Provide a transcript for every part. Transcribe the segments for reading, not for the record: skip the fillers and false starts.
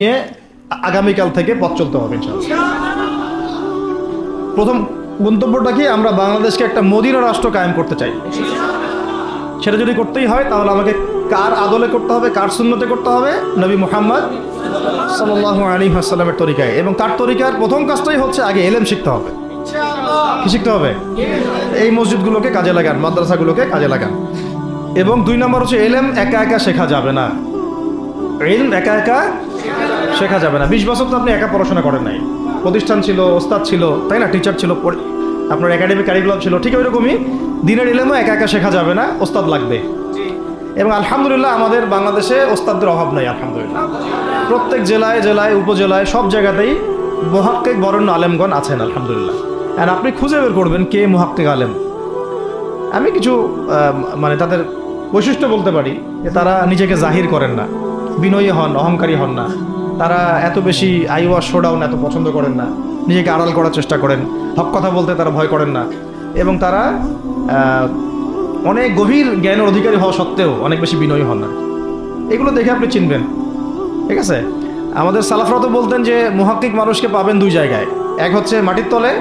নিয়ে আগামীকাল থেকে পথ চলতে হবে ইনশাআল্লাহ। প্রথম গন্তব্যটা কি, আমরা বাংলাদেশকে একটা মদিনা রাষ্ট্র কায়েম করতে চাই। সেটা যদি করতেই হয় তাহলে আমাকে কার আদলে করতে হবে, কার সুন্নতে করতে হবে? নবী মুহাম্মদ সাল্লাল্লাহু আলাইহি ওয়াসাল্লামের তরিকায়। এবং তার তরিকার প্রথম কাজটাই হচ্ছে আগে ইলম শিখতে হবে। কি শিখতে হবে? এই মসজিদগুলোকে কাজে লাগান, মাদ্রাসাগুলোকে কাজে লাগান। এবং 2 নম্বর হচ্ছে ইলম একা একা শেখা যাবে না। ইলম একা একা শেখা যাবে না। 20 বছর তো আপনি একা পড়াশোনা করেন নাই, প্রতিষ্ঠান ছিল, ওস্তাদ ছিল, তাই না? টিচার ছিল, আপনার একাডেমিক কারিকুলাম ছিল। ঠিক ওইরকমই দিনের ইলমও একা একা শেখা যাবে না, ওস্তাদ লাগবে। এবং আলহামদুলিল্লাহ আমাদের বাংলাদেশে ওস্তাদদের অভাব নাই আলহামদুলিল্লাহ। প্রত্যেক জেলায় জেলায় উপজেলায় সব জায়গাতেই মুহাক্কিক বরেণ্য আলেমগণ আছেন আলহামদুলিল্লাহ। আর আপনি খুঁজে বের করবেন কে মুহাক্কিক আলেম। আমি কিছু মানে তাদের বৈশিষ্ট্য বলতে পারি যে তারা নিজেকে জাহির করেন না, বিনয়ী হন, অহংকারী হন না। তারা এত বেশি আইওয়া শোডাউন এত পছন্দ করেন না, নিজেকে আড়াল করার চেষ্টা করেন। হক কথা বলতে তারা ভয় করেন না। এবং তারা অনেক গভীর জ্ঞানের অধিকারী হওয়া সত্ত্বেও অনেক বেশি বিনয়ী হন না। এগুলো দেখে আপনি চিনবেন, ঠিক আছে? আমাদের সালাফরা তো বলতেন যে মুহাক্কিক মানুষকে পাবেন 2 জায়গায়, এক হচ্ছে মাটির তলে,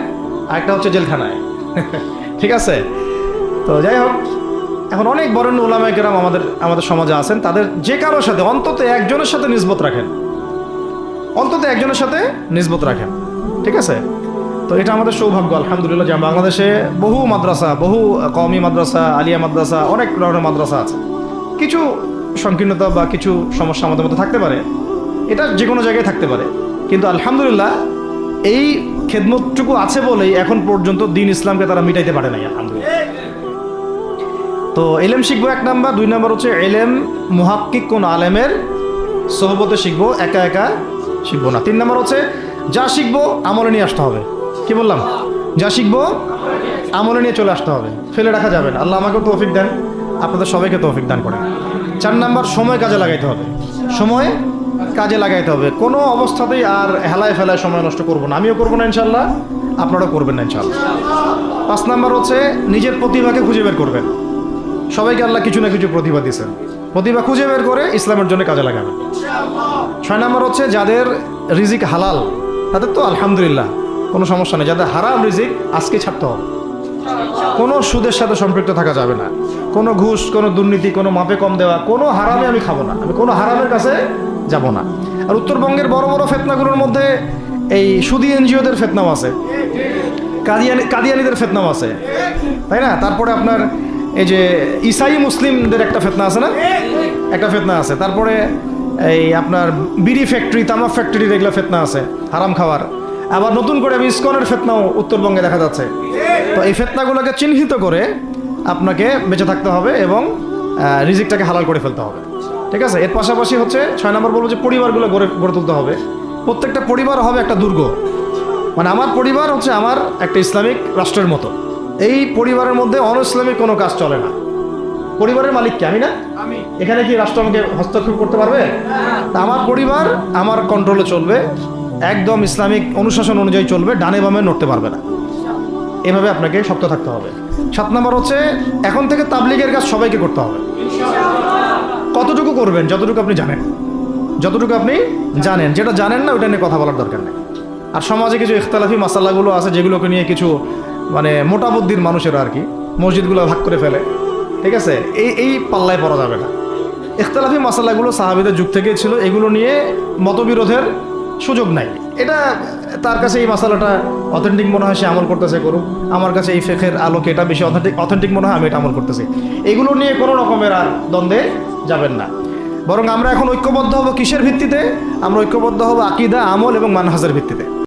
আর একটা হচ্ছে জেলখানায়। ঠিক আছে? তো যাই হোক, এখন অনেক বরেণ্য উলামায়ে কেরাম আমাদের সমাজে আছেন। তাদের যে কারোর সাথে অন্তত একজনের সাথে নিসবত রাখেন, অন্তত একজনের সাথে নিসবত রাখেন, ঠিক আছে? তো এটা আমাদের সৌভাগ্য আলহামদুলিল্লাহ যে বাংলাদেশে বহু মাদ্রাসা, বহু কওমি মাদ্রাসা, আলিয়া মাদ্রাসা, অনেক ধরনের মাদ্রাসা আছে। কিছু সংকীর্ণতা বা কিছু সমস্যা আমাদের মধ্যে থাকতে পারে, এটা যে কোনো জায়গায় থাকতে পারে, কিন্তু আলহামদুলিল্লাহ এই খেদমতটুকু আছে বলেই এখন পর্যন্ত দ্বীন ইসলামকে তারা মিটাইতে পারে নাই আলহামদুলিল্লাহ। তো ইলম শিখবো 1 নাম্বার। 2 নাম্বার হচ্ছে ইলম মুহাক্কিক কোন আলেমের সোহবতে শিখবো, একা একা শিখবো না। 3 নাম্বার হচ্ছে যা শিখবো আমলে নিয়ে আসতে হবে। কি বললাম? যা শিখবো আমলে নিয়ে চলে আসতে হবে, ফেলে রাখা যাবে না। আল্লাহ আমাকেও তৌফিক দেন, আপনাদের সবাইকে তৌফিক দান করেন। 4 নাম্বার সময় কাজে লাগাইতে হবে, সময় কাজে লাগাইতে হবে। কোনো অবস্থাতেই আর হেলায় ফেলায় সময় নষ্ট করবো না, আমিও করবো না ইনশাল্লাহ, আপনারাও করবেন না ইনশাল্লাহ। 5 নাম্বার হচ্ছে নিজের প্রতিভাকে খুঁজে বের করবেন। সবাইকে আল্লাহ কিছু না কিছু প্রতিভা দিয়েছেন, প্রতিভা খুঁজে বের করে ইসলামের জন্য কাজে লাগাবেন। 6 নাম্বার হচ্ছে যাদের রিজিক হালাল তাদের তো আলহামদুলিল্লাহ কোনো সমস্যা নেই। যাদের হারাম রিজিক আজকে ছাড়তে হবে। কোনো সুদের সাথে সম্পৃক্ত থাকা যাবে না, কোনো ঘুষ, কোনো দুর্নীতি, কোনো মাপে কম দেওয়া, কোনো হারামে আমি খাবো না, আমি কোনো হারামের কাছে যাব না। আর উত্তরবঙ্গের বড় বড় ফেতনাগুলোর মধ্যে এই সুদী এনজিওদের ফেতনাও আছে, কাদিয়ানিদের ফেতনাও আছে, তাই না? তারপরে আপনার এই যে ইসাই মুসলিমদের একটা ফেতনা আছে না, একটা ফেতনা আছে। তারপরে এই আপনার বিড়ি ফ্যাক্টরি, তামাক ফ্যাক্টরি, এগুলো ফেতনা আছে হারাম খাওয়ার। আবার নতুন করে ইসকনের ফেতনাও উত্তরবঙ্গে দেখা যাচ্ছে। তো এই ফেতনাগুলোকে চিহ্নিত করে আপনাকে বেঁচে থাকতে হবে এবং রিজিকটাকে হালাল করে ফেলতে হবে, ঠিক আছে? এর পাশাপাশি হচ্ছে 6 নম্বর বলবো যে পরিবারগুলো গড়ে তুলতে হবে। প্রত্যেকটা পরিবার হবে একটা দুর্গ। মানে আমার পরিবার হচ্ছে আমার একটা ইসলামিক রাষ্ট্রের মতো। এই পরিবারের মধ্যে অনইসলামিক কোনো কাজ চলে না। পরিবারের মালিক কে? আমি না? এখানে কি রাষ্ট্র আমাকে হস্তক্ষেপ করতে পারবে? আমার পরিবার আমার কন্ট্রোলে চলবে, একদম ইসলামিক অনুশাসন অনুযায়ী চলবে, ডানে বামে নড়তে পারবে না। এভাবে আপনাকে শক্ত থাকতে হবে। 7 নম্বর হচ্ছে এখন থেকে তাবলীগের কাজ সবাইকে করতে হবে। কতটুকু করবেন? যতটুকু আপনি জানেন, যতটুকু আপনি জানেন। যেটা জানেন না ওটা নিয়ে কথা বলার দরকার নেই। আর সমাজে কিছু ইখতিলাফি মাসালাগুলো আছে যেগুলোকে নিয়ে কিছু মানে মোটা বুদ্ধির মানুষেরা আর কি মসজিদগুলো ভাগ করে ফেলে, ঠিক আছে? এই পাল্লায় পড়া যাবে না। ইখতিলাফি মাসালাগুলো সাহাবীদের যুগ থেকেই ছিল, এগুলো নিয়ে মতবিরোধের সুযোগ নাই। এটা তার কাছে এই মাসালাটা অথেন্টিক মনে হয়, সে আমল করতেছে, করুক। আমার কাছে এই ফিকহের আলোকে এটা বেশি অথেন্টিক মনে হয়, আমি এটা আমল করতেছি। এগুলো নিয়ে কোনো রকমের আর দ্বন্দ্বে যাবেন না। বরং আমরা এখন ঐক্যবদ্ধ হব কিসের ভিত্তিতে? আমরা ঐক্যবদ্ধ হব আকীদা, আমল এবং মানহাজের ভিত্তিতে।